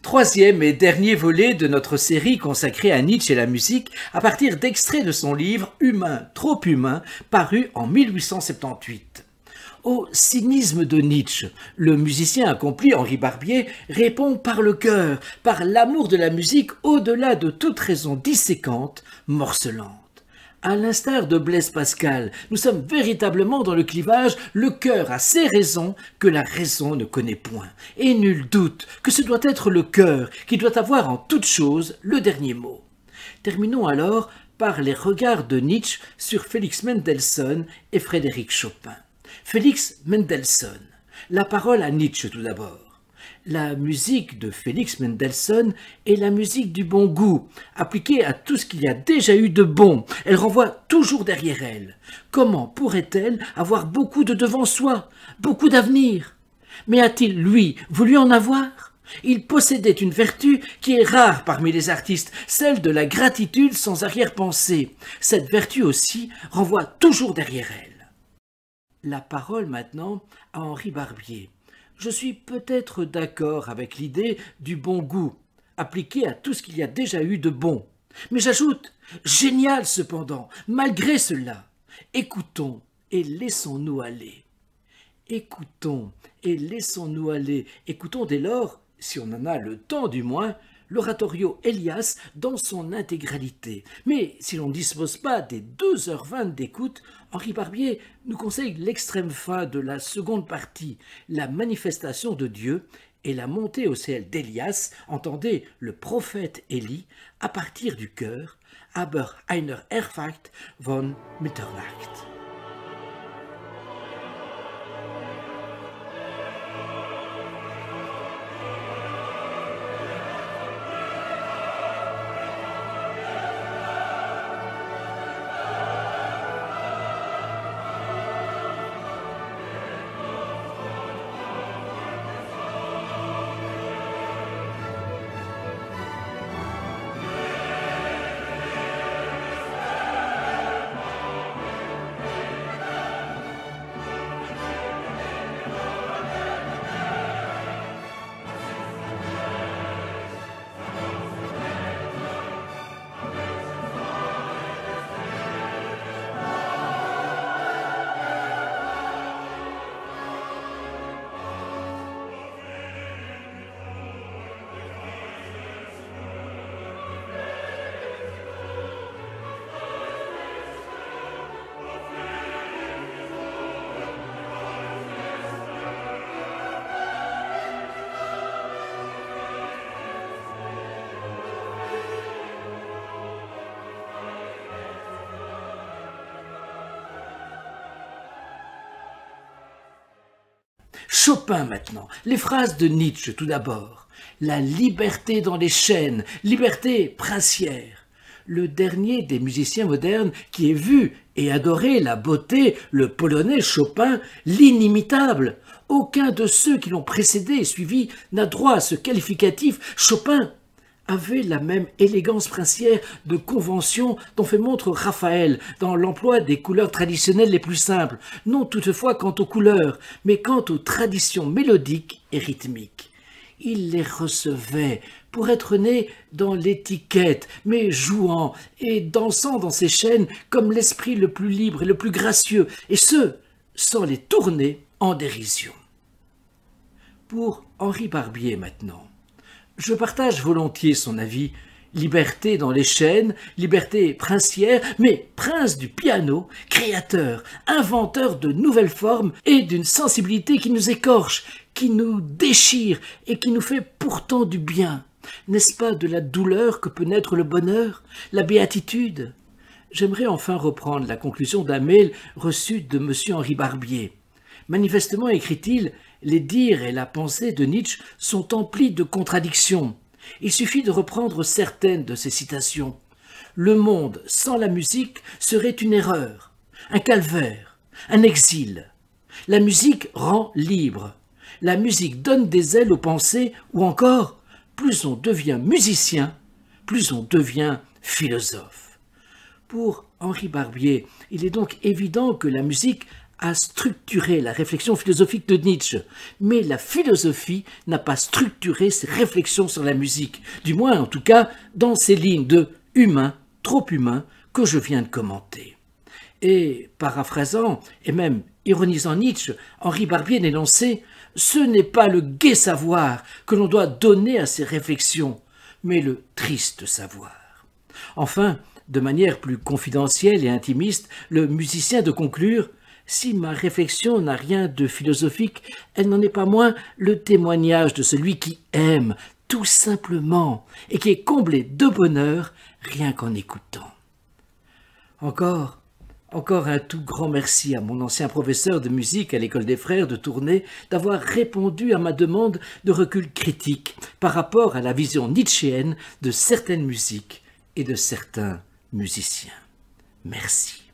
Troisième et dernier volet de notre série consacrée à Nietzsche et la musique à partir d'extraits de son livre « Humain, trop humain » paru en 1878. Au cynisme de Nietzsche, le musicien accompli Henri Barbier répond par le cœur, par l'amour de la musique au-delà de toute raison disséquente, morcelante. À l'instar de Blaise Pascal, nous sommes véritablement dans le clivage « le cœur a ses raisons que la raison ne connaît point ». Et nul doute que ce doit être le cœur qui doit avoir en toute chose le dernier mot. Terminons alors par les regards de Nietzsche sur Félix Mendelssohn et Frédéric Chopin. Félix Mendelssohn. La parole à Nietzsche tout d'abord. La musique de Félix Mendelssohn est la musique du bon goût, appliquée à tout ce qu'il y a déjà eu de bon. Elle renvoie toujours derrière elle. Comment pourrait-elle avoir beaucoup de devant soi, beaucoup d'avenir? Mais a-t-il, lui, voulu en avoir? Il possédait une vertu qui est rare parmi les artistes, celle de la gratitude sans arrière-pensée. Cette vertu aussi renvoie toujours derrière elle. La parole maintenant à Henri Barbier. Je suis peut-être d'accord avec l'idée du bon goût, appliquée à tout ce qu'il y a déjà eu de bon. Mais j'ajoute, génial cependant, malgré cela. Écoutons et laissons-nous aller. Écoutons et laissons-nous aller. Écoutons dès lors, si on en a le temps du moins, l'oratorio Elias dans son intégralité. Mais si l'on ne dispose pas des 2h20 d'écoute, Henri Barbier nous conseille l'extrême fin de la seconde partie, la manifestation de Dieu et la montée au ciel d'Elias, entendez le prophète Élie, à partir du chœur, aber einer Erwacht von Mitternacht. Chopin maintenant, les phrases de Nietzsche tout d'abord. La liberté dans les chaînes, liberté princière. Le dernier des musiciens modernes qui ait vu et adoré la beauté, le polonais Chopin, l'inimitable. Aucun de ceux qui l'ont précédé et suivi n'a droit à ce qualificatif. Chopin avait la même élégance princière de convention dont fait montre Raphaël dans l'emploi des couleurs traditionnelles les plus simples, non toutefois quant aux couleurs, mais quant aux traditions mélodiques et rythmiques. Il les recevait pour être né dans l'étiquette, mais jouant et dansant dans ses chaînes comme l'esprit le plus libre et le plus gracieux, et ce, sans les tourner en dérision. Pour Henri Barbier maintenant. Je partage volontiers son avis, liberté dans les chaînes, liberté princière, mais prince du piano, créateur, inventeur de nouvelles formes et d'une sensibilité qui nous écorche, qui nous déchire et qui nous fait pourtant du bien. N'est-ce pas de la douleur que peut naître le bonheur, la béatitude? J'aimerais enfin reprendre la conclusion d'un mail reçu de M. Henri Barbier. Manifestement, écrit-il, les dires et la pensée de Nietzsche sont emplis de contradictions. Il suffit de reprendre certaines de ces citations. Le monde sans la musique serait une erreur, un calvaire, un exil. La musique rend libre. La musique donne des ailes aux pensées, ou encore, plus on devient musicien, plus on devient philosophe. Pour Henri Barbier, il est donc évident que la musique a structuré la réflexion philosophique de Nietzsche, mais la philosophie n'a pas structuré ses réflexions sur la musique, du moins en tout cas dans ces lignes de « humain, trop humain » que je viens de commenter. Et, paraphrasant et même ironisant Nietzsche, Henri Barbier énonçait « Ce n'est pas le gai savoir que l'on doit donner à ses réflexions, mais le triste savoir. » Enfin, de manière plus confidentielle et intimiste, le musicien de conclure « Si ma réflexion n'a rien de philosophique, elle n'en est pas moins le témoignage de celui qui aime, tout simplement, et qui est comblé de bonheur rien qu'en écoutant. » Encore un tout grand merci à mon ancien professeur de musique à l'École des Frères de Tournai d'avoir répondu à ma demande de recul critique par rapport à la vision nietzschéenne de certaines musiques et de certains musiciens. Merci.